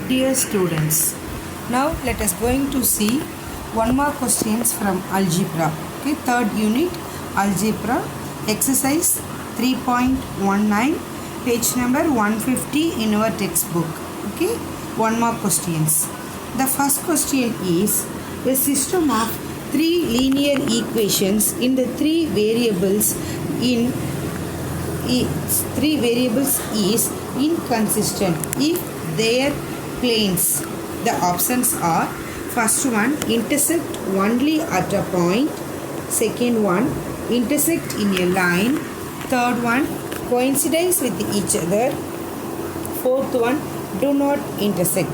Dear students, now let us going to see one more questions from algebra. Okay, third unit algebra exercise 3.19 page number 150 in our textbook. Okay, one more questions. The first question is a system of three linear equations in the three variables is inconsistent if their planes. The options are: first one, intersect only at a point; second one, intersect in a line; third one, coincides with each other; fourth one, do not intersect.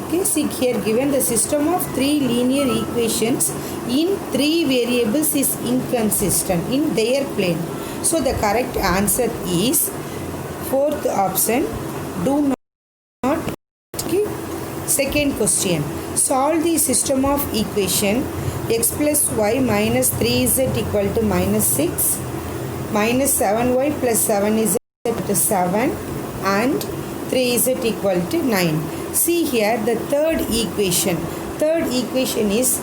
Okay, see here given the system of three linear equations in three variables is inconsistent in their plane. So the correct answer is fourth option, do not. Okay. Second question, solve the system of equation x plus y minus 3z equal to minus 6, minus 7y plus 7z equal to 7 and 3z equal to 9. See here the third equation. Third equation is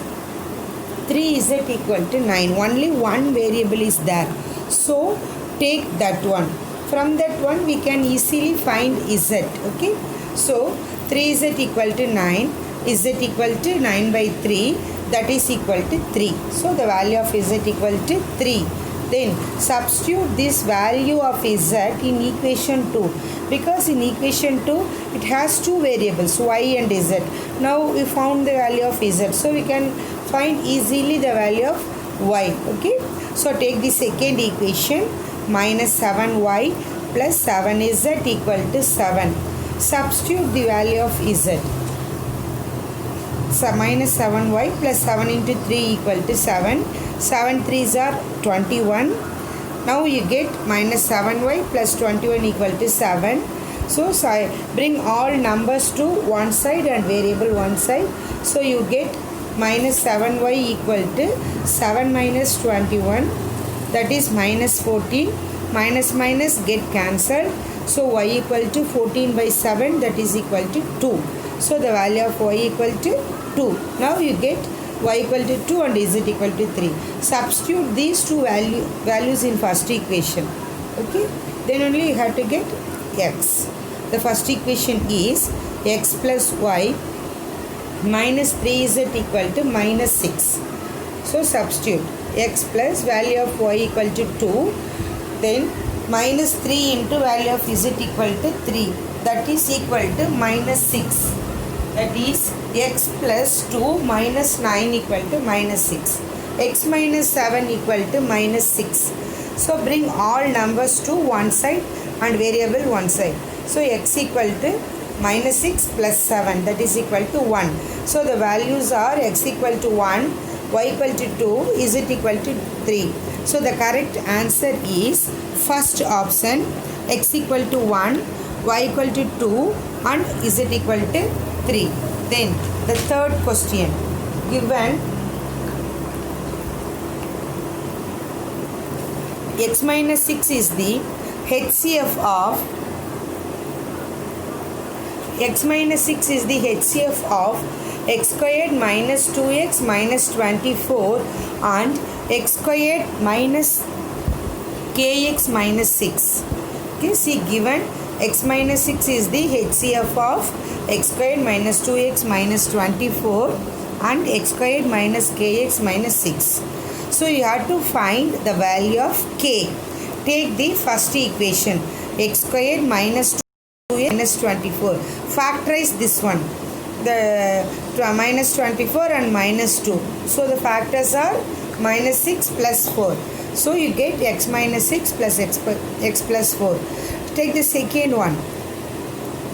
3z equal to 9. Only one variable is there. So take that one. From that one we can easily find z. Okay. So 3z equal to 9, z equal to 9 by 3, that is equal to 3. So the value of z equal to 3. Then substitute this value of z in equation 2, because in equation 2 it has two variables y and z. Now we found the value of z, so we can find easily the value of y. Okay, so take the second equation, minus 7y plus 7z equal to 7. Substitute the value of z. So minus 7y plus 7 into 3 equal to 7. 7 3s are 21. Now you get minus 7y plus 21 equal to 7. So bring all numbers to one side and variable one side. So you get minus 7y equal to 7 minus 21, that is minus 14. Minus minus get cancelled. So y equal to 14 by 7, that is equal to 2. So the value of y equal to 2. Now you get y equal to 2 and z equal to 3. Substitute these two values in first equation. Okay. Then only you have to get x. The first equation is x plus y minus 3z equal to minus 6. So substitute x plus value of y equal to 2. Then minus 3 into value of z equal to 3. That is equal to minus 6. That is x plus 2 minus 9 equal to minus 6. X minus 7 equal to minus 6. So bring all numbers to one side and variable one side. So x equal to minus 6 plus 7, that is equal to 1. So the values are x equal to 1, y equal to 2, z equal to 3. So the correct answer is first option, x equal to 1, y equal to 2 and z equal to 3. Then the third question, given x minus 6 is the HCF of x minus 6 is the HCF of x squared minus 2x minus 24 and x squared minus kx minus 6. Okay, see given x minus 6 is the HCF of x squared minus 2x minus 24 and x squared minus kx minus 6. So you have to find the value of k. Take the first equation, x squared minus 2x minus 24. Factorize this one, the minus 24 and minus 2. So the factors are minus 6 plus 4. So you get x minus 6 plus x plus 4. Take the second one,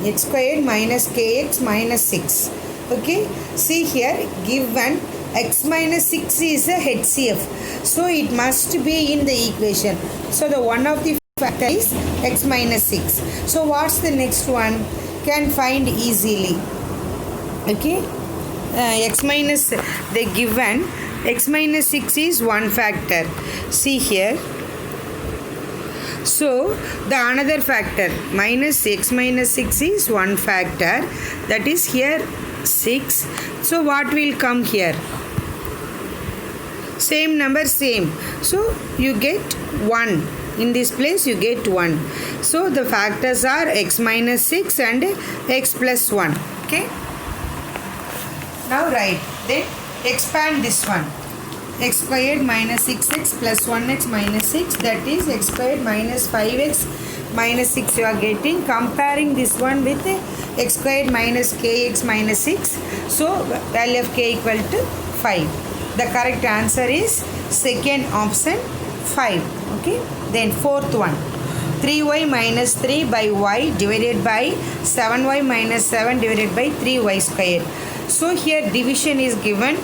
x squared minus kx minus 6. Okay, see here given x minus 6 is a HCF, so it must be in the equation. So the one of the factor is x minus 6. So what's the next one? Can find easily. Okay, x minus, the given x minus 6 is one factor. See here So the another factor minus x minus 6 is one factor, that is here 6. So what will come here? Same number, same. So you get 1. In this place you get 1. So the factors are x minus 6 and x plus 1. Okay. Now write. Then expand this one. X squared minus 6x plus 1x minus 6, that is x squared minus 5x minus 6 you are getting. Comparing this one with x squared minus kx minus 6. So value of k equal to 5. The correct answer is second option 5. Okay. Then fourth one. 3y minus 3 by y divided by 7y minus 7 divided by 3y squared. So here division is given.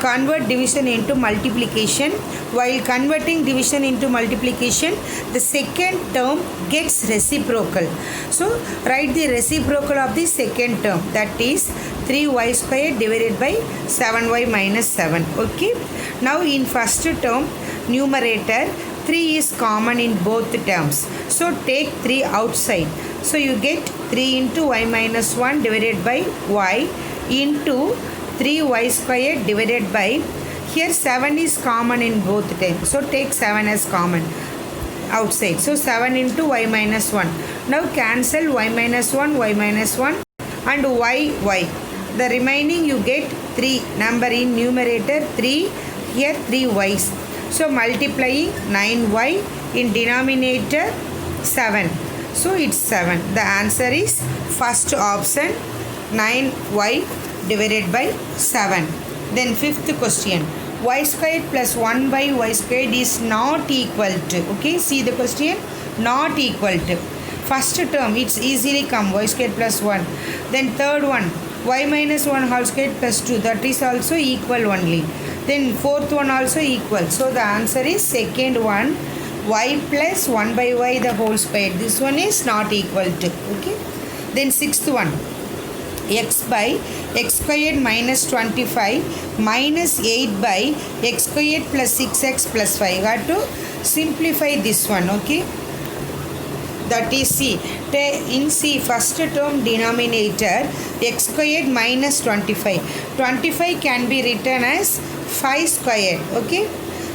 Convert division into multiplication. While converting division into multiplication, the second term gets reciprocal. So write the reciprocal of the second term, that is 3y squared divided by 7y minus 7. Okay. Now in first term numerator 3 is common in both terms. So take 3 outside. So you get 3 into y minus 1 divided by y into 3y squared divided by, here 7 is common in both terms. So take 7 as common outside. So 7 into y minus 1. Now cancel y minus 1 and y. The remaining you get 3 number in numerator 3, here 3y's. So multiplying 9y in denominator 7. So it's 7. The answer is first option 9y divided by 7. Then fifth question. Y squared plus 1 by y squared is not equal to. Okay, see the question. Not equal to. First term it's easily come y squared plus 1. Then third one y minus 1 whole squared plus 2, that is also equal only. Then fourth one also equal. So the answer is second one, y plus 1 by y the whole square. This one is not equal to. Okay. Then sixth one, x by x squared minus 25 minus 8 by x squared plus 6x plus 5. You have to simplify this one. Okay. That is C. In C, first term denominator x squared minus 25. 25 can be written as 5 squared. Okay.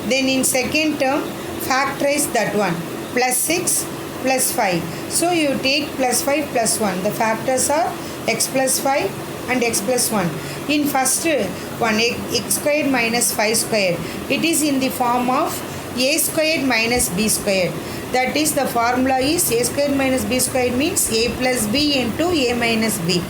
Then in second term, factorize that one. Plus 6 plus 5. So you take plus 5 plus 1. The factors are x plus 5 and x plus 1. In first one, x squared minus 5 squared. It is in the form of a squared minus b squared. That is, the formula is a squared minus b squared means a plus b into a minus b.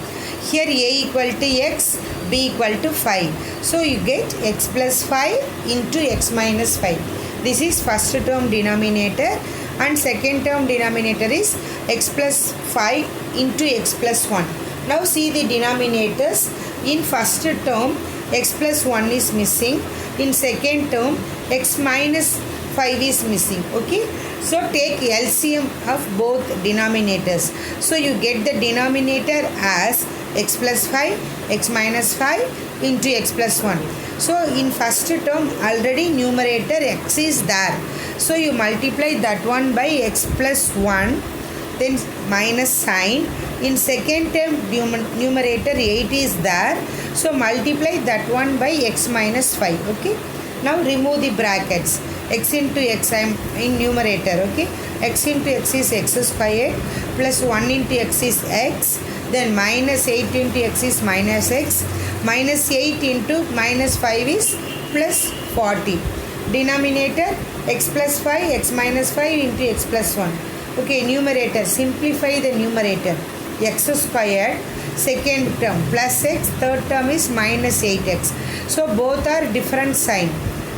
Here a equal to x, b equal to 5. So you get x plus 5 into x minus 5. This is first term denominator, and second term denominator is x plus 5 into x plus 1. Now see the denominators. In first term x plus 1 is missing. In second term x minus 5 is missing. Okay. So take LCM of both denominators. So you get the denominator as x plus 5, x minus 5 into x plus 1. So in first term already numerator x is there. So you multiply that one by x plus 1, then minus sign. In second term numerator 8 is there. So multiply that one by x minus 5. Okay. Now remove the brackets. X into x, I am in numerator. Okay. X into x is x squared plus 1 into x is x. Then minus 8 into x is minus x. Minus 8 into minus 5 is plus 40. Denominator x plus 5, x minus 5 into x plus 1. Okay, numerator. Simplify the numerator. X squared, second term plus x, third term is minus 8x. So both are different sign.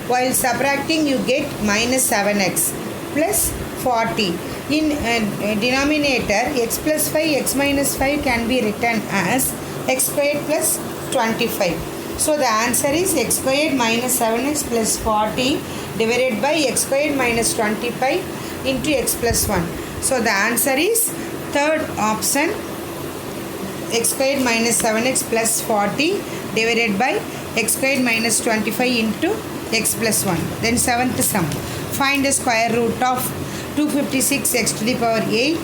While subtracting you get minus 7x plus 40. In denominator x plus 5, x minus 5 can be written as x squared plus 25. So the answer is x squared minus 7x plus 40 divided by x squared minus 25 into x plus 1. So the answer is third option, x squared minus 7x plus 40 divided by x squared minus 25 into x plus 1. Then seventh sum. Find the square root of 256 x to the power 8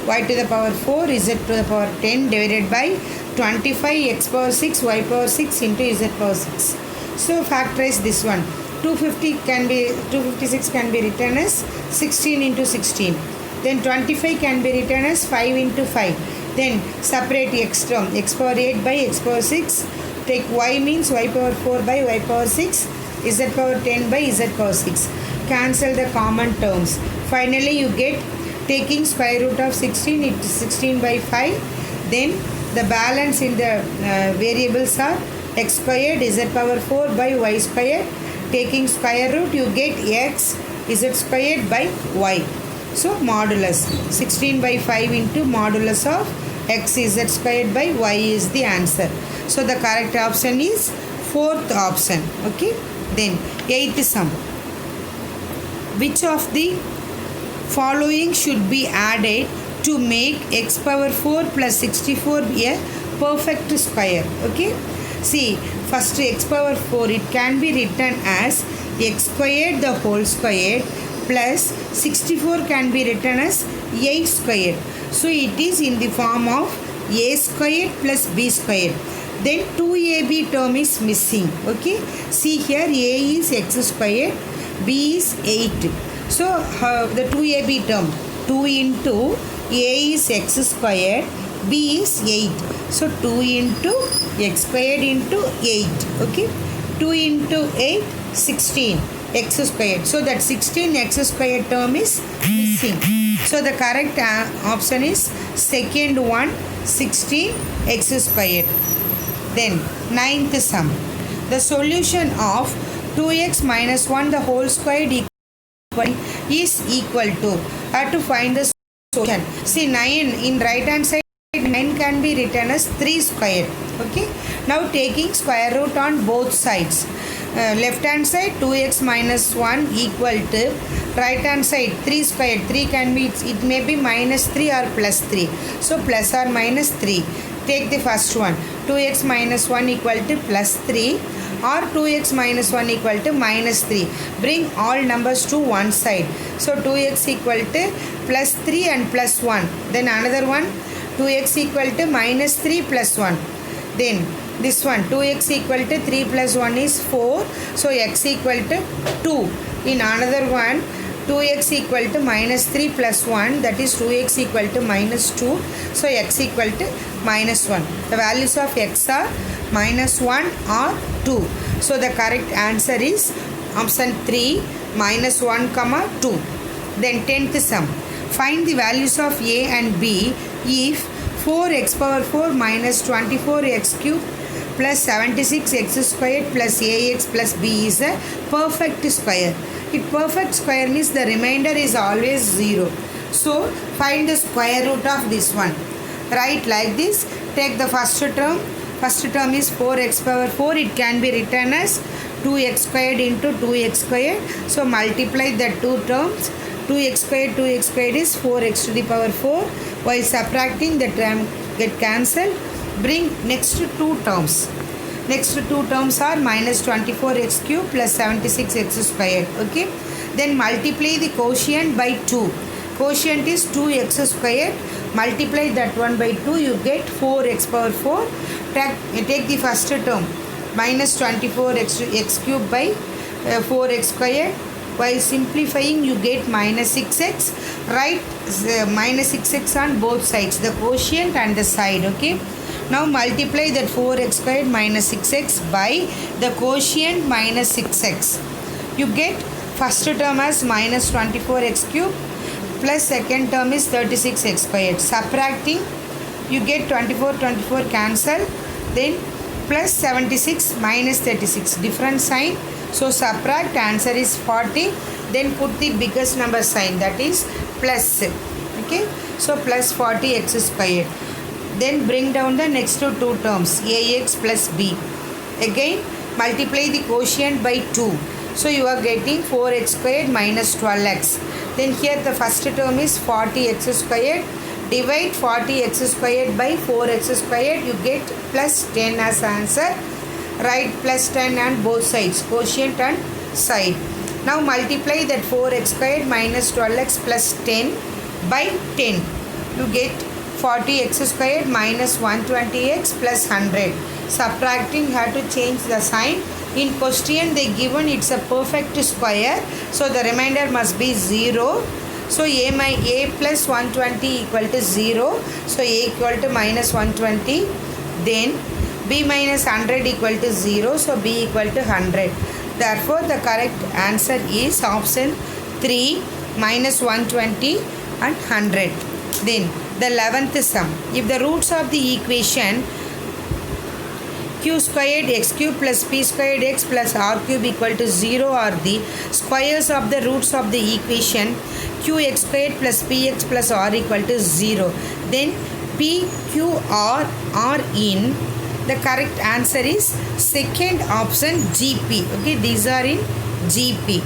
y to the power 4 z to the power 10 divided by 25 x power 6 y power 6 into z power 6. So factorize this one. 256 can be written as 16 into 16. Then 25 can be written as 5 into 5. Then separate x term, x power 8 by x power 6. Take y means y power 4 by y power 6. Z power 10 by z power 6. Cancel the common terms. Finally you get taking square root of 16, it is 16 by 5. Then the balance in the variables are x squared, z power 4 by y squared. Taking square root you get x z squared by y. So modulus 16 by 5 into modulus of x z squared by y is the answer. So the correct option is fourth option. Okay. Then eighth sum. Which of the following should be added to make x power 4 plus 64 a perfect square? Okay. See, first x power 4 it can be written as x squared the whole square plus 64 can be written as 8 squared. So it is in the form of a squared plus b squared. Then 2ab term is missing. Okay. See here a is x squared, b is 8. So the 2ab term 2 into a is x squared, b is 8. So 2 into x squared into 8. Okay. 2 into 8 16 x squared. So that 16 x squared term is missing. So the correct option is second one 16 x squared. Then ninth sum. The solution of 2x minus 1 the whole squared is equal to. Have to find the solution. See 9 in right hand side 9 can be written as 3 squared. Okay. Now taking square root on both sides. Left hand side 2x minus 1 equal to right hand side 3 squared. 3 can be, it may be minus 3 or plus 3. So plus or minus 3. Take the first one. 2x minus 1 equal to plus 3 or 2x minus 1 equal to minus 3. Bring all numbers to one side. So 2x equal to plus 3 and plus 1. Then another one 2x equal to minus 3 plus 1. Then this one 2x equal to 3 plus 1 is 4. So x equal to 2. In another one 2x equal to minus 3 plus 1, that is 2x equal to minus 2. So x equal to minus 1. The values of x are minus 1 or 2. So the correct answer is option 3 minus 1 comma 2. Then 10th sum. Find the values of a and b if 4x power 4 minus 24x cube plus 76x squared plus ax plus b is a perfect square. If perfect square means the remainder is always 0. So find the square root of this one. Write like this. Take the first term. First term is 4x power 4. It can be written as 2x squared into 2x squared. So multiply the two terms. 2x squared is 4x to the power 4. While subtracting, the term get cancelled. Bring next two terms. Next two terms are minus 24x cube plus 76x squared. Okay. Then multiply the quotient by 2. Quotient is 2x squared. Multiply that one by 2. You get 4x power 4. Take the first term. Minus 24x cube by 4x squared. While simplifying, you get minus 6x. Write minus 6x on both sides. The quotient and the side. Okay. Now multiply that 4x squared minus 6x by the quotient minus 6x. You get first term as minus 24x cube plus second term is 36x squared. Subtracting, you get 24 cancel. Then plus 76 minus 36. Different sign. So subtract, answer is 40. Then put the biggest number sign, that is plus. Okay. So plus 40x squared. Then bring down the next two terms, ax plus b. Again multiply the quotient by 2. So you are getting 4x squared minus 12x. Then here the first term is 40x squared. Divide 40x squared by 4x squared. You get plus 10 as answer. Write plus 10 on both sides, quotient and side. Now multiply that 4x squared minus 12x plus 10 by 10. You get 40x squared minus 120x plus 100. Subtracting, you have to change the sign. In question they given it's a perfect square, so the remainder must be 0. So a plus 120 equal to 0. So a equal to minus 120. Then b minus 100 equal to 0. So b equal to 100. Therefore the correct answer is option 3, minus 120 and 100. Then the 11th sum. If the roots of the equation q squared x cube plus p squared x plus r cube equal to 0 are the squares of the roots of the equation qx squared plus px plus r equal to 0, then p, q, r are in. The correct answer is second option, GP. Okay, these are in GP.